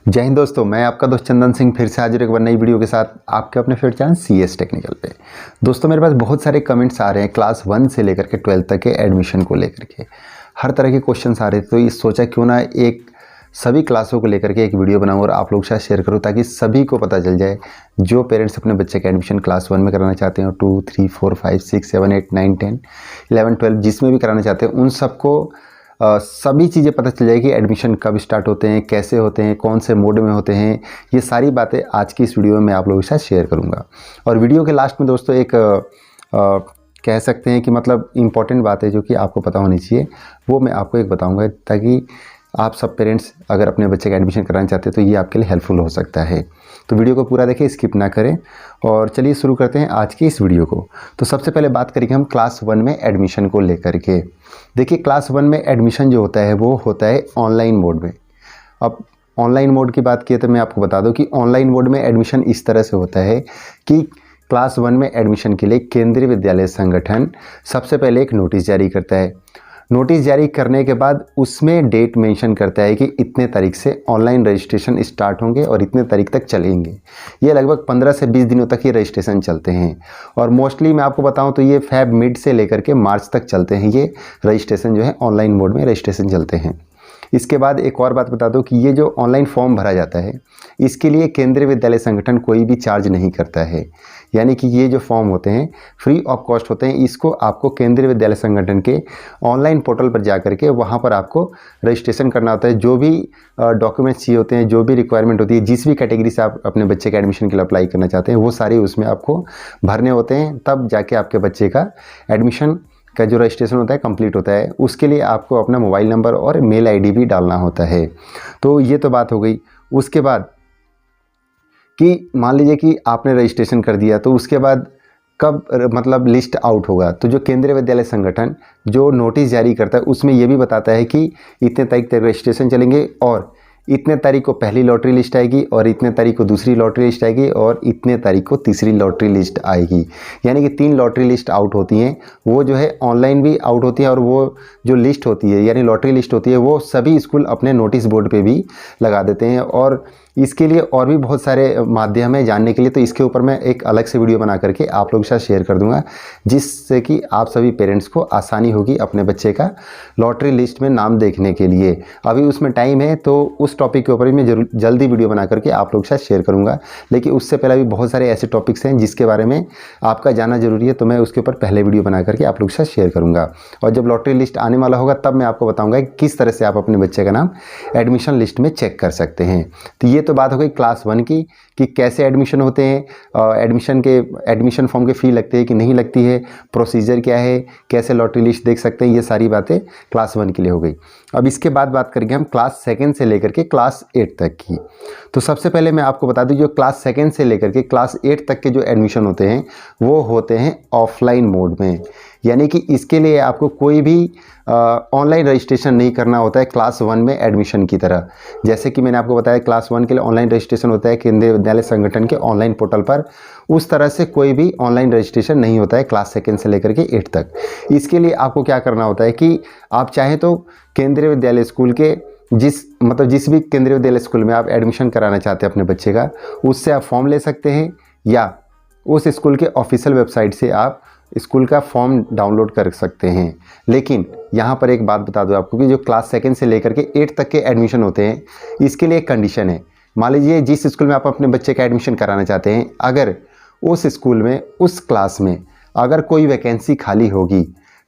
जय हिंद दोस्तों, मैं आपका दोस्त चंदन सिंह फिर से हाजिर एक बार नई वीडियो के साथ आपके अपने फेवरेट चैनल CS टेक्निकल पे। दोस्तों मेरे पास बहुत सारे कमेंट्स आ रहे हैं क्लास 1 से लेकर के 12 तक के एडमिशन को लेकर के, हर तरह के क्वेश्चंस आ रहे थे। तो ये सोचा क्यों ना एक सभी क्लासों को लेकर के एक वीडियो बनाऊँ और आप लोग के साथ शेयर करूँ ताकि सभी को पता चल जाए जो पेरेंट्स अपने बच्चे का एडमिशन क्लास 1 में कराना चाहते हैं और 2, 3, 4, 5, 6, 7, 8, 9, 10, 11, 12 जिसमें भी कराना चाहते हैं उन सबको सभी चीज़ें पता चल जाएगी। एडमिशन कब स्टार्ट होते हैं, कैसे होते हैं, कौन से मोड में होते हैं, ये सारी बातें आज की इस वीडियो में मैं आप लोगों के साथ शेयर करूंगा। और वीडियो के लास्ट में दोस्तों एक कह सकते हैं कि मतलब इम्पॉर्टेंट बात है जो कि आपको पता होनी चाहिए, वो मैं आपको एक बताऊंगा ताकि आप सब पेरेंट्स अगर अपने बच्चे का एडमिशन कराना चाहते हैं तो ये आपके लिए हेल्पफुल हो सकता है। तो वीडियो को पूरा देखें, स्किप ना करें। और चलिए शुरू करते हैं आज की इस वीडियो को। तो सबसे पहले बात करेंगे हम क्लास 1 में एडमिशन को लेकर के। देखिए क्लास 1 में एडमिशन जो होता है वो होता है ऑनलाइन मोड में। अब ऑनलाइन मोड की बात की तो मैं आपको बता दूं कि ऑनलाइन मोड में एडमिशन इस तरह से होता है कि क्लास 1 में एडमिशन के लिए केंद्रीय विद्यालय संगठन सबसे पहले एक नोटिस जारी करता है। नोटिस जारी करने के बाद उसमें डेट मेंशन करता है कि इतने तारीख से ऑनलाइन रजिस्ट्रेशन स्टार्ट होंगे और इतने तारीख तक चलेंगे। ये लगभग 15 से 20 दिनों तक ये रजिस्ट्रेशन चलते हैं और मोस्टली मैं आपको बताऊं तो ये फेब मिड से लेकर के मार्च तक चलते हैं। ये रजिस्ट्रेशन जो है ऑनलाइन मोड में रजिस्ट्रेशन चलते हैं। इसके बाद एक और बात बता दो कि ये जो ऑनलाइन फॉर्म भरा जाता है इसके लिए केंद्रीय विद्यालय संगठन कोई भी चार्ज नहीं करता है। यानी कि ये जो फॉर्म होते हैं फ्री ऑफ कॉस्ट होते हैं। इसको आपको केंद्रीय विद्यालय संगठन के ऑनलाइन पोर्टल पर जा करके वहाँ पर आपको रजिस्ट्रेशन करना होता है। जो भी डॉक्यूमेंट्स चाहिए होते हैं, जो भी रिक्वायरमेंट होती है, जिस भी कैटेगरी से आप अपने बच्चे के एडमिशन के लिए अप्लाई करना चाहते हैं वो सारे उसमें आपको भरने होते हैं। तब जाके आपके बच्चे का एडमिशन का जो रजिस्ट्रेशन होता है कंप्लीट होता है। उसके लिए आपको अपना मोबाइल नंबर और मेल आईडी भी डालना होता है। तो ये तो बात हो गई। उसके बाद कि मान लीजिए कि आपने रजिस्ट्रेशन कर दिया तो उसके बाद कब मतलब लिस्ट आउट होगा, तो जो केंद्रीय विद्यालय संगठन जो नोटिस जारी करता है उसमें ये भी बताता है कि इतने तारीख तक रजिस्ट्रेशन चलेंगे और इतने तारीख को पहली लॉटरी लिस्ट आएगी और इतने तारीख को दूसरी लॉटरी लिस्ट आएगी और इतने तारीख को तीसरी लॉटरी लिस्ट आएगी। यानी कि 3 लॉटरी लिस्ट आउट होती हैं। वो जो है ऑनलाइन भी आउट होती है और वो जो लिस्ट होती है यानी लॉटरी लिस्ट होती है वो सभी स्कूल अपने नोटिस बोर्ड पे भी लगा देते हैं। और इसके लिए और भी बहुत सारे माध्यम है जानने के लिए, तो इसके ऊपर मैं एक अलग से वीडियो बना करके आप लोगों के साथ शेयर कर दूंगा जिससे कि आप सभी पेरेंट्स को आसानी होगी अपने बच्चे का लॉटरी लिस्ट में नाम देखने के लिए। अभी उसमें टाइम है तो उस टॉपिक के ऊपर भी मैं जल्दी वीडियो बना करके आप लोगों के साथ शेयर करूंगा। लेकिन उससे पहले भी बहुत सारे ऐसे टॉपिक्स हैं जिसके बारे में आपका जानना जरूरी है, तो मैं उसके ऊपर पहले वीडियो बना करके आप लोगों के साथ शेयर करूँगा। और जब लॉटरी लिस्ट आने वाला होगा तब मैं आपको बताऊँगा कि किस तरह से आप अपने बच्चे का नाम एडमिशन लिस्ट में चेक कर सकते हैं। तो ये तो बात हो गई क्लास 1 की कि कैसे एडमिशन होते हैं, एडमिशन फॉर्म के फ़ी लगते हैं कि नहीं लगती है, प्रोसीजर क्या है, कैसे लॉटरी लिस्ट देख सकते हैं, ये सारी बातें क्लास 1 के लिए हो गई। अब इसके बाद बात करेंगे हम क्लास 2 से लेकर के क्लास 8 तक की। तो सबसे पहले मैं आपको बता दूं जो क्लास 2 से लेकर के क्लास 8 तक के जो एडमिशन होते हैं वो होते हैं ऑफलाइन मोड में। यानी कि इसके लिए आपको कोई भी ऑनलाइन रजिस्ट्रेशन नहीं करना होता है क्लास 1 में एडमिशन की तरह। जैसे कि मैंने आपको बताया क्लास 1 के लिए ऑनलाइन रजिस्ट्रेशन होता है केंद्रीय विद्यालय संगठन के ऑनलाइन पोर्टल पर, उस तरह से कोई भी ऑनलाइन रजिस्ट्रेशन नहीं होता है क्लास 2 से लेकर के 8 तक। इसके लिए आपको क्या करना होता है कि आप चाहें तो केंद्रीय विद्यालय स्कूल के जिस भी केंद्रीय विद्यालय स्कूल में आप एडमिशन कराना चाहते हैं अपने बच्चे का, उससे आप फॉर्म ले सकते हैं या उस स्कूल के ऑफिशियल वेबसाइट से आप स्कूल का फॉर्म डाउनलोड कर सकते हैं। लेकिन यहाँ पर एक बात बता दूँ आपको कि जो क्लास 2 से लेकर के 8 तक के एडमिशन होते हैं इसके लिए एक कंडीशन है। मान लीजिए जिस स्कूल में आप अपने बच्चे का एडमिशन कराना चाहते हैं, अगर उस स्कूल में उस क्लास में अगर कोई वैकेंसी खाली होगी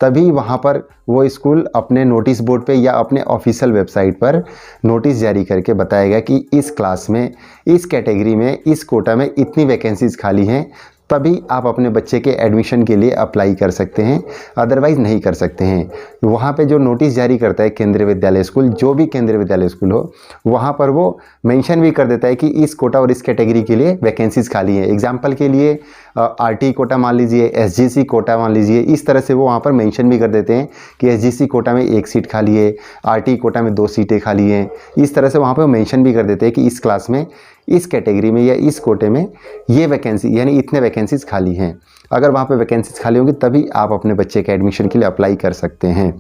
तभी वहाँ पर वो स्कूल अपने नोटिस बोर्ड पे या अपने ऑफिशियल वेबसाइट पर नोटिस जारी करके बताएगा कि इस क्लास में, इस कैटेगरी में, इस कोटा में इतनी वैकेंसीज खाली हैं, तभी आप अपने बच्चे के एडमिशन के लिए अप्लाई कर सकते हैं, अदरवाइज़ नहीं कर सकते हैं। वहाँ पे जो नोटिस जारी करता है केंद्रीय विद्यालय स्कूल, जो भी केंद्रीय विद्यालय स्कूल हो, वहाँ पर वो मेंशन भी कर देता है कि इस कोटा और इस कैटेगरी के लिए वैकेंसीज खाली हैं। एग्जाम्पल के लिए RT कोटा मान लीजिए, SGC कोटा मान लीजिए, इस तरह से वो वहाँ पर मेंशन भी कर देते हैं कि SGC कोटा में 1 सीट खाली है, RT कोटा में 2 सीटें खाली हैं। इस तरह से वहाँ पर मेंशन भी कर देते हैं कि इस क्लास में, इस कैटेगरी में या इस कोटे में ये वैकेंसी यानी इतने वैकेंसीज खाली हैं। अगर वहाँ पे वैकेंसीज खाली होंगी तभी आप अपने बच्चे के एडमिशन के लिए अप्लाई कर सकते हैं।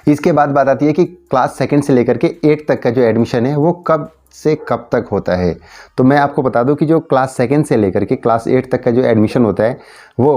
इसके बाद बात आती है कि क्लास सेकंड से लेकर के 8 तक का जो एडमिशन है वो कब से कब तक होता है। तो मैं आपको बता दूं कि जो क्लास सेकंड से लेकर के क्लास 8 तक का जो एडमिशन होता है वो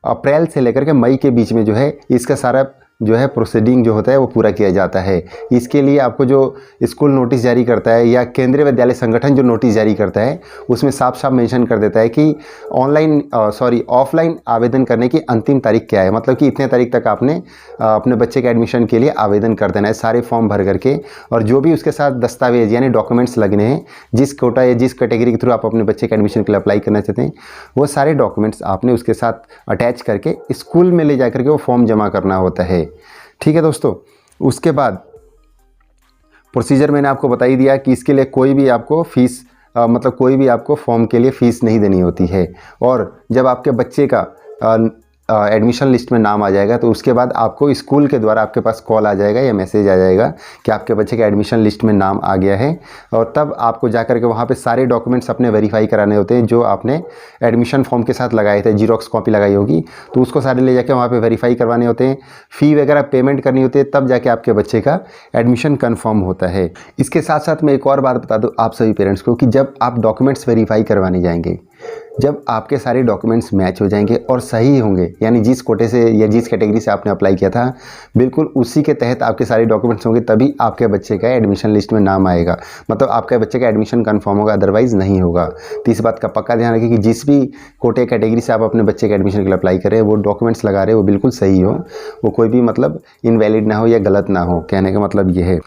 अप्रैल से लेकर के मई के बीच में जो है इसका सारा जो है प्रोसीडिंग जो होता है वो पूरा किया जाता है। इसके लिए आपको जो स्कूल नोटिस जारी करता है या केंद्रीय विद्यालय संगठन जो नोटिस जारी करता है उसमें साफ साफ मेंशन कर देता है कि ऑफलाइन आवेदन करने की अंतिम तारीख क्या है। मतलब कि इतने तारीख तक आपने अपने बच्चे के एडमिशन के लिए आवेदन कर देना है सारे फॉर्म भर करके, और जो भी उसके साथ दस्तावेज यानी डॉक्यूमेंट्स लगने हैं, जिस कोटा या जिस कैटेगरी के थ्रू आप अपने बच्चे के एडमिशन के लिए अप्लाई करना चाहते हैं वो सारे डॉक्यूमेंट्स आपने उसके साथ अटैच करके स्कूल में ले जा करके वो फॉर्म जमा करना होता है। ठीक है दोस्तों, उसके बाद प्रोसीजर मैंने आपको बता ही दिया कि इसके लिए कोई भी आपको फीस मतलब कोई भी आपको फॉर्म के लिए फ़ीस नहीं देनी होती है। और जब आपके बच्चे का एडमिशन लिस्ट में नाम आ जाएगा तो उसके बाद आपको स्कूल के द्वारा आपके पास कॉल आ जाएगा या मैसेज आ जाएगा कि आपके बच्चे के एडमिशन लिस्ट में नाम आ गया है, और तब आपको जा कर के वहाँ पे सारे डॉक्यूमेंट्स अपने वेरीफाई कराने होते हैं जो आपने एडमिशन फॉर्म के साथ लगाए थे, जीरोक्स कॉपी लगाई होगी तो उसको सारे ले जाके वहाँ पर वेरीफाई करवाने होते हैं, फ़ी वगैरह पेमेंट करनी होती है, तब जाके आपके बच्चे का एडमिशन कन्फर्म होता है। इसके साथ साथ मैं एक और बात बता दूँ आप सभी पेरेंट्स को कि जब आप डॉक्यूमेंट्स वेरीफाई करवाने जाएंगे, जब आपके सारे डॉक्यूमेंट्स मैच हो जाएंगे और सही होंगे, यानी जिस कोटे से या जिस कैटेगरी से आपने अप्लाई किया था बिल्कुल उसी के तहत आपके सारे डॉक्यूमेंट्स होंगे, तभी आपके बच्चे का एडमिशन लिस्ट में नाम आएगा, मतलब आपके बच्चे का एडमिशन कंफर्म होगा, अदरवाइज़ नहीं होगा। तो इस बात का पक्का ध्यान रखें कि जिस भी कोटे कैटेगरी से आप अपने बच्चे के एडमिशन के लिए अप्लाई करें वो डॉक्यूमेंट्स लगा रहे हैं वो बिल्कुल सही हो, वो कोई भी मतलब इनवैलिड ना हो या गलत ना हो, कहने का मतलब ये है।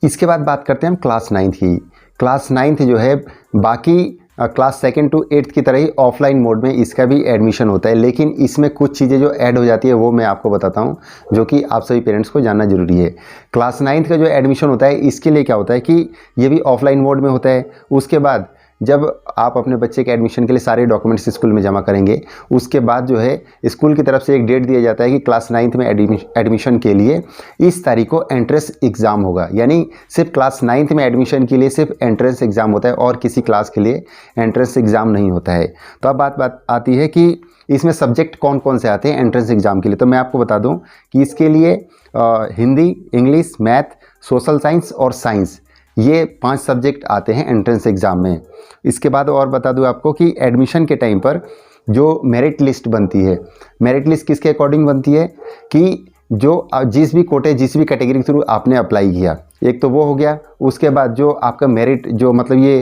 इसके बाद बात करते हैं हम क्लास 9th की। क्लास 9th जो है बाकी क्लास 2nd to 8th की तरह ही ऑफलाइन मोड में इसका भी एडमिशन होता है, लेकिन इसमें कुछ चीज़ें जो ऐड हो जाती है वो मैं आपको बताता हूँ जो कि आप सभी पेरेंट्स को जानना जरूरी है। क्लास 9th का जो एडमिशन होता है इसके लिए क्या होता है कि ये भी ऑफलाइन मोड में होता है। उसके बाद जब आप अपने बच्चे के एडमिशन के लिए सारे डॉक्यूमेंट्स स्कूल में जमा करेंगे उसके बाद जो है स्कूल की तरफ से एक डेट दिया जाता है कि क्लास 9th में एडमिशन के लिए इस तारीख को एंट्रेंस एग्ज़ाम होगा, यानी सिर्फ क्लास 9th में एडमिशन के लिए सिर्फ एंट्रेंस एग्ज़ाम होता है और किसी क्लास के लिए एंट्रेंस एग्ज़ाम नहीं होता है। तो अब बात आती है कि इसमें सब्जेक्ट कौन कौन से आते हैं एंट्रेंस एग्ज़ाम के लिए। तो मैं आपको बता दूँ कि इसके लिए Hindi, English, math, social science और साइंस, ये 5 सब्जेक्ट आते हैं एंट्रेंस एग्ज़ाम में। इसके बाद और बता दूं आपको कि एडमिशन के टाइम पर जो मेरिट लिस्ट बनती है, मेरिट लिस्ट किसके अकॉर्डिंग बनती है कि जो जिस भी कोटे जिस भी कैटेगरी के थ्रू आपने अप्लाई किया, एक तो वो हो गया। उसके बाद जो आपका मेरिट जो मतलब ये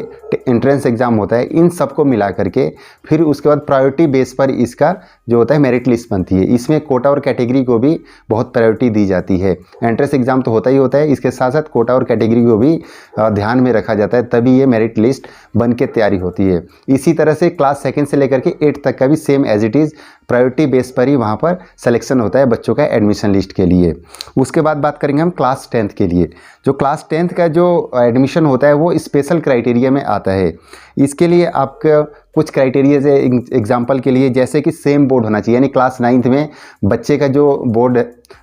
एंट्रेंस एग्ज़ाम होता है इन सबको मिला करके फिर उसके बाद प्रायोरिटी बेस पर इसका जो होता है मेरिट लिस्ट बनती है। इसमें कोटा और कैटेगरी को भी बहुत प्रायोरिटी दी जाती है। एंट्रेंस एग्ज़ाम तो होता ही होता है, इसके साथ साथ कोटा और कैटेगरी को भी ध्यान में रखा जाता है, तभी ये मेरिट लिस्ट बन के तैयारी होती है। इसी तरह से क्लास 2nd से लेकर के 8th तक का भी same as it is priority base पर ही वहाँ पर सिलेक्शन होता है बच्चों का एडमिशन लिस्ट के लिए। उसके बाद बात करेंगे हम क्लास 10th के लिए। जो क्लास 10th का जो एडमिशन होता है वो स्पेशल क्राइटेरिया में आता है। इसके लिए आपका कुछ क्राइटेरिया है एग्जाम्पल के लिए, जैसे कि सेम बोर्ड होना चाहिए, यानी क्लास 9th में बच्चे का जो बोर्ड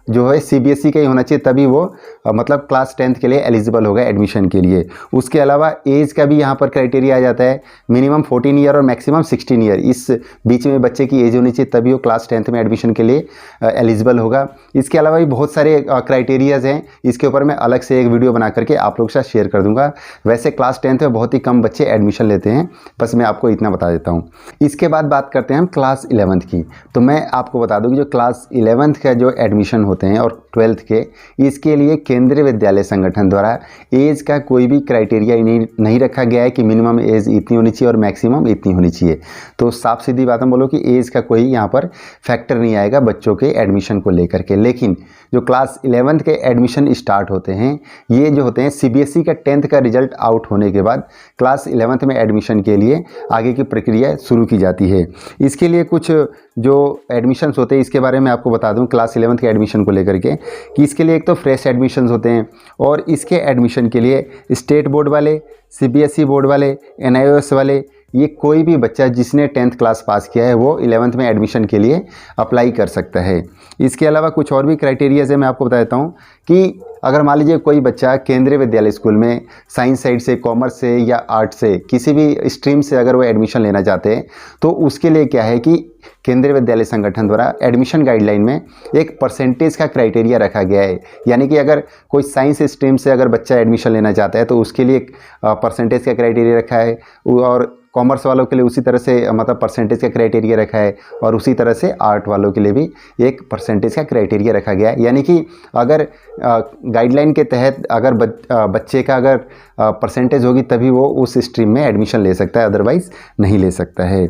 जो है CBSE का ही होना चाहिए, तभी वो मतलब क्लास 10th के लिए एलिजिबल होगा एडमिशन के लिए। उसके अलावा एज का भी यहाँ पर क्राइटेरिया आ जाता है, मिनिमम 14 ईयर और मैक्सिमम 16 ईयर, इस बीच में बच्चे की एज होनी चाहिए तभी वो क्लास 10th में एडमिशन के लिए एलिजिबल होगा। इसके अलावा भी बहुत सारे क्राइटेरियाज़ हैं, इसके ऊपर मैं अलग से एक वीडियो बना करके आप लोग के साथ शेयर कर दूंगा। वैसे क्लास 10th में बहुत ही कम बच्चे एडमिशन लेते हैं, बस मैं आपको इतना बता देता हूँ। इसके बाद बात करते हैं हम क्लास 11th की। तो मैं आपको बता दूँ कि जो क्लास 11th का जो एडमिशन होते हैं और 12th के, इसके लिए केंद्रीय विद्यालय संगठन द्वारा एज का कोई भी क्राइटेरिया नहीं रखा गया है कि मिनिमम एज इतनी होनी चाहिए और मैक्सिमम इतनी होनी चाहिए। तो साफ सीधी बात हम बोलो कि एज का कोई यहाँ पर फैक्टर नहीं आएगा बच्चों के एडमिशन को लेकर के। लेकिन जो क्लास 11th के एडमिशन स्टार्ट होते हैं ये जो होते हैं CBSE का 10th का रिजल्ट आउट होने के बाद क्लास 11th में एडमिशन के लिए आगे की प्रक्रिया शुरू की जाती है। इसके लिए कुछ जो एडमिशन्स होते हैं इसके बारे में आपको बता दूं क्लास 11th के एडमिशन को लेकर के कि इसके लिए एक तो फ्रेश एडमिशन्स होते हैं और इसके एडमिशन के लिए स्टेट बोर्ड वाले, CBSE बोर्ड वाले, NIOS वाले, ये कोई भी बच्चा जिसने 10th क्लास पास किया है वो 11th में एडमिशन के लिए अप्लाई कर सकता है। इसके अलावा कुछ और भी क्राइटेरियाज़ है, मैं आपको बता देता हूँ कि अगर मान लीजिए कोई बच्चा केंद्रीय विद्यालय स्कूल में साइंस साइड से, कॉमर्स से या आर्ट से, किसी भी स्ट्रीम से अगर वो एडमिशन लेना चाहते हैं तो उसके लिए क्या है कि केंद्रीय विद्यालय संगठन द्वारा एडमिशन गाइडलाइन में एक परसेंटेज का क्राइटेरिया रखा गया है। यानी कि अगर कोई साइंस स्ट्रीम से अगर बच्चा एडमिशन लेना चाहता है तो उसके लिए एक परसेंटेज का क्राइटेरिया रखा है, और कॉमर्स वालों के लिए उसी तरह से मतलब परसेंटेज का क्राइटेरिया रखा है, और उसी तरह से आर्ट वालों के लिए भी एक परसेंटेज का क्राइटेरिया रखा गया है। यानी कि अगर गाइडलाइन के तहत अगर बच्चे का अगर परसेंटेज होगी तभी वो उस स्ट्रीम में एडमिशन ले सकता है, अदरवाइज़ नहीं ले सकता है।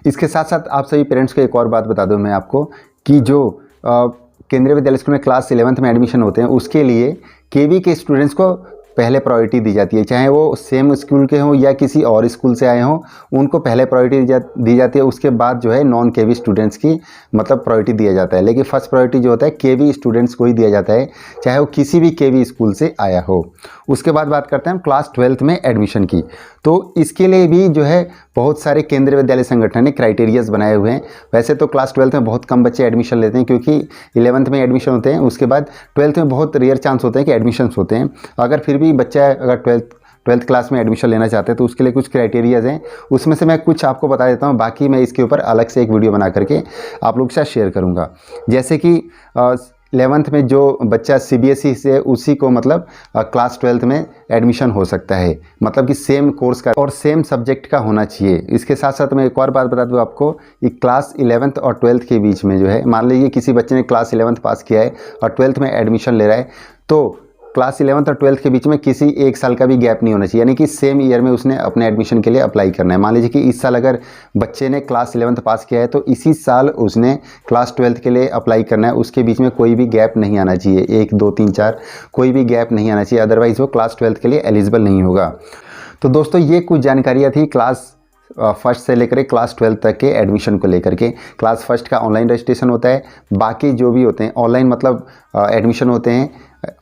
इसके साथ साथ आप सभी पेरेंट्स को एक और बात बता दूं मैं आपको कि जो केंद्रीय विद्यालय स्कूल में क्लास 11th में एडमिशन होते हैं उसके लिए केवी के स्टूडेंट्स को पहले प्रायोरिटी दी जाती है, चाहे वो सेम स्कूल के हों या किसी और स्कूल से आए हों, उनको पहले प्रायोरिटी दी जाती है। उसके बाद जो है नॉन केवी स्टूडेंट्स की मतलब प्रायोरिटी दिया जाता है, लेकिन फर्स्ट प्रायोरिटी जो होता है केवी स्टूडेंट्स को ही दिया जाता है, चाहे वो किसी भी केवी स्कूल से आया हो। उसके बाद बात करते हैं हम क्लास 12th में एडमिशन की। तो इसके लिए भी जो है बहुत सारे केंद्रीय विद्यालय संगठन ने क्राइटेरियाज बनाए हुए हैं। वैसे तो क्लास 12th में बहुत कम बच्चे एडमिशन लेते हैं क्योंकि 11th में एडमिशन होते हैं, उसके बाद 12th में बहुत रेयर चांस होते हैं कि एडमिशन्स होते हैं। अगर फिर भी बच्चा अगर 12th क्लास में एडमिशन लेना चाहते हैं तो उसके लिए कुछ क्राइटेरियाज हैं, उसमें से मैं कुछ आपको बता देता हूँ, बाकी मैं इसके ऊपर अलग से एक वीडियो बना करके आप लोग के साथ शेयर करूँगा। जैसे कि 11th में जो बच्चा CBSE से उसी को मतलब क्लास 12th में एडमिशन हो सकता है, मतलब कि सेम कोर्स का और सेम सब्जेक्ट का होना चाहिए। इसके साथ साथ मैं एक और बात बता दूं आपको कि क्लास 11th और 12th के बीच में जो है, मान लीजिए किसी बच्चे ने क्लास 11th पास किया है और 12th में एडमिशन ले रहा है, तो क्लास 11th और 12th के बीच में किसी एक साल का भी गैप नहीं होना चाहिए, यानी कि सेम ईयर में उसने अपने एडमिशन के लिए अप्लाई करना है। मान लीजिए कि इस साल अगर बच्चे ने क्लास 11th पास किया है तो इसी साल उसने क्लास 12th के लिए अप्लाई करना है, उसके बीच में कोई भी गैप नहीं आना चाहिए, 1 2 3 4 कोई भी गैप नहीं आना चाहिए, अदरवाइज़ वो क्लास 12th के लिए एलिजिबल नहीं होगा। तो दोस्तों ये कुछ जानकारियाँ थी क्लास फर्स्ट से लेकर क्लास 12th तक के एडमिशन को लेकर के। क्लास फर्स्ट का ऑनलाइन रजिस्ट्रेशन होता है, बाकी जो भी होते हैं ऑनलाइन मतलब एडमिशन होते हैं,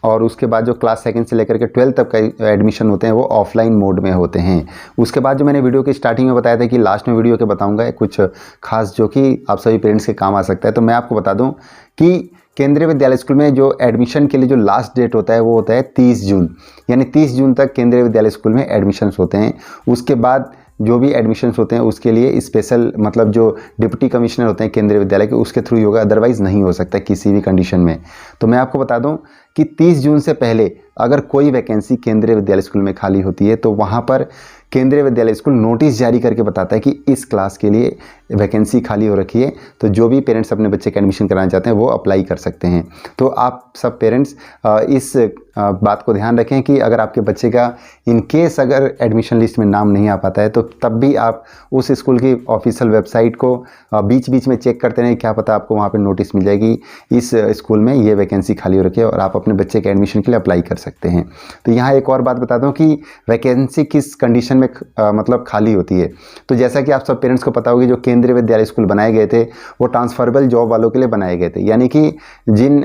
और उसके बाद जो क्लास 2nd से लेकर के 12th तक का एडमिशन होते हैं वो ऑफलाइन मोड में होते हैं। उसके बाद जो मैंने वीडियो की स्टार्टिंग में बताया था कि लास्ट में वीडियो के बताऊंगा कुछ खास जो कि आप सभी पेरेंट्स के काम आ सकता है, तो मैं आपको बता दूं कि केंद्रीय विद्यालय स्कूल में जो एडमिशन के लिए जो लास्ट डेट होता है वो होता है 30 जून, यानी 30 जून तक केंद्रीय विद्यालय स्कूल में एडमिशन्स होते हैं। उसके बाद जो भी एडमिशन्स होते हैं उसके लिए स्पेशल मतलब जो डिप्टी कमिश्नर होते हैं केंद्रीय विद्यालय के उसके थ्रू ही होगा, अदरवाइज़ नहीं हो सकता किसी भी कंडीशन में। तो मैं आपको बता दूं कि 30 जून से पहले अगर कोई वैकेंसी केंद्रीय विद्यालय स्कूल में खाली होती है तो वहाँ पर केंद्रीय विद्यालय स्कूल नोटिस जारी करके बताता है कि इस क्लास के लिए वैकेंसी खाली हो रखी है, तो जो भी पेरेंट्स अपने बच्चे का एडमिशन कराना चाहते हैं वो अप्लाई कर सकते हैं। तो आप सब पेरेंट्स इस बात को ध्यान रखें कि अगर आपके बच्चे का इन केस अगर एडमिशन लिस्ट में नाम नहीं आ पाता है तो तब भी आप उस स्कूल की ऑफिशियल वेबसाइट को बीच बीच में चेक करते रहें, क्या पता आपको वहाँ पर नोटिस मिल जाएगी इस स्कूल में ये वैकेंसी खाली हो रखी है और आप अपने बच्चे के एडमिशन के लिए अप्लाई कर सकते हैं। तो यहाँ एक और बात बता दूँ कि वैकेंसी किस कंडीशन में मतलब खाली होती है। तो जैसा कि आप सब पेरेंट्स को पता होगी जो केंद्रीय विद्यालय स्कूल बनाए गए थे वो ट्रांसफरेबल जॉब वालों के लिए बनाए गए थे, यानी कि जिन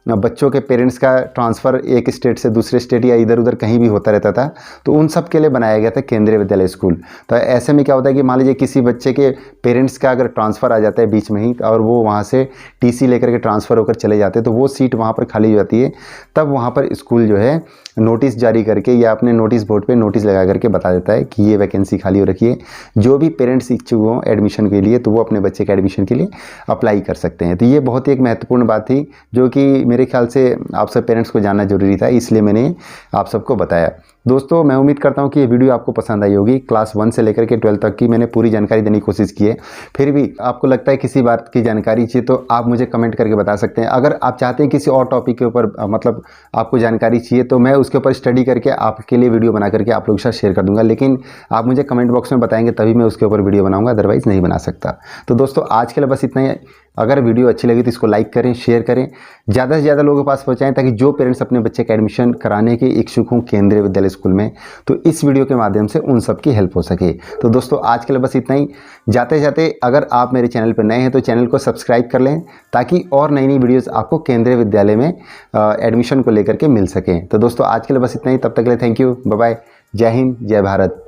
बच्चों के पेरेंट्स का ट्रांसफ़र एक स्टेट से दूसरे स्टेट या इधर उधर कहीं भी होता रहता था, तो उन सब के लिए बनाया गया था केंद्रीय विद्यालय स्कूल। तो ऐसे में क्या होता है कि मान लीजिए किसी बच्चे के पेरेंट्स का अगर ट्रांसफ़र आ जाता है बीच में ही और वो वहाँ से टीसी लेकर के ट्रांसफ़र होकर चले जाते हैं तो वो सीट वहाँ पर खाली हो जाती है, तब वहाँ पर स्कूल जो है नोटिस जारी करके या अपने नोटिस बोर्ड पे नोटिस लगा करके बता देता है कि ये वैकेंसी खाली हो रखी है। जो भी पेरेंट्स इच्छुक हों एडमिशन के लिए तो वो अपने बच्चे के एडमिशन के लिए अप्लाई कर सकते हैं। तो ये बहुत ही एक महत्वपूर्ण बात थी जो कि मेरे ख्याल से आप सब पेरेंट्स को जानना जरूरी था, इसलिए मैंने आप सबको बताया। दोस्तों मैं उम्मीद करता हूँ कि ये वीडियो आपको पसंद आई होगी। क्लास 1 से लेकर के 12th तक की मैंने पूरी जानकारी देने की कोशिश की है। फिर भी आपको लगता है किसी बात की जानकारी चाहिए तो आप मुझे कमेंट करके बता सकते हैं। अगर आप चाहते हैं किसी और टॉपिक के ऊपर मतलब आपको जानकारी चाहिए तो मैं उसके ऊपर स्टडी करके आपके लिए वीडियो बना करके आप लोगों के साथ शेयर कर दूंगा, लेकिन आप मुझे कमेंट बॉक्स में बताएंगे तभी मैं उसके ऊपर वीडियो बनाऊंगा, अदरवाइज़ नहीं बना सकता। तो दोस्तों आज के लिए बस इतना ही। अगर वीडियो अच्छी लगी तो इसको लाइक करें, शेयर करें, ज़्यादा से ज़्यादा लोगों के पास पहुंचाएं ताकि जो पेरेंट्स अपने बच्चे का एडमिशन कराने के इच्छुक हों केंद्रीय विद्यालय स्कूल में तो इस वीडियो के माध्यम से उन सब की हेल्प हो सके। तो दोस्तों आज के लिए बस इतना ही। जाते जाते अगर आप मेरे चैनल पर नए हैं तो चैनल को सब्सक्राइब कर लें ताकि और नई नई वीडियोज़ आपको केंद्रीय विद्यालय में एडमिशन को लेकर के मिल सकें। तो दोस्तों आज के लिए बस इतना ही। तब तक के लिए थैंक यू, बाय बाय, जय हिंद, जय भारत।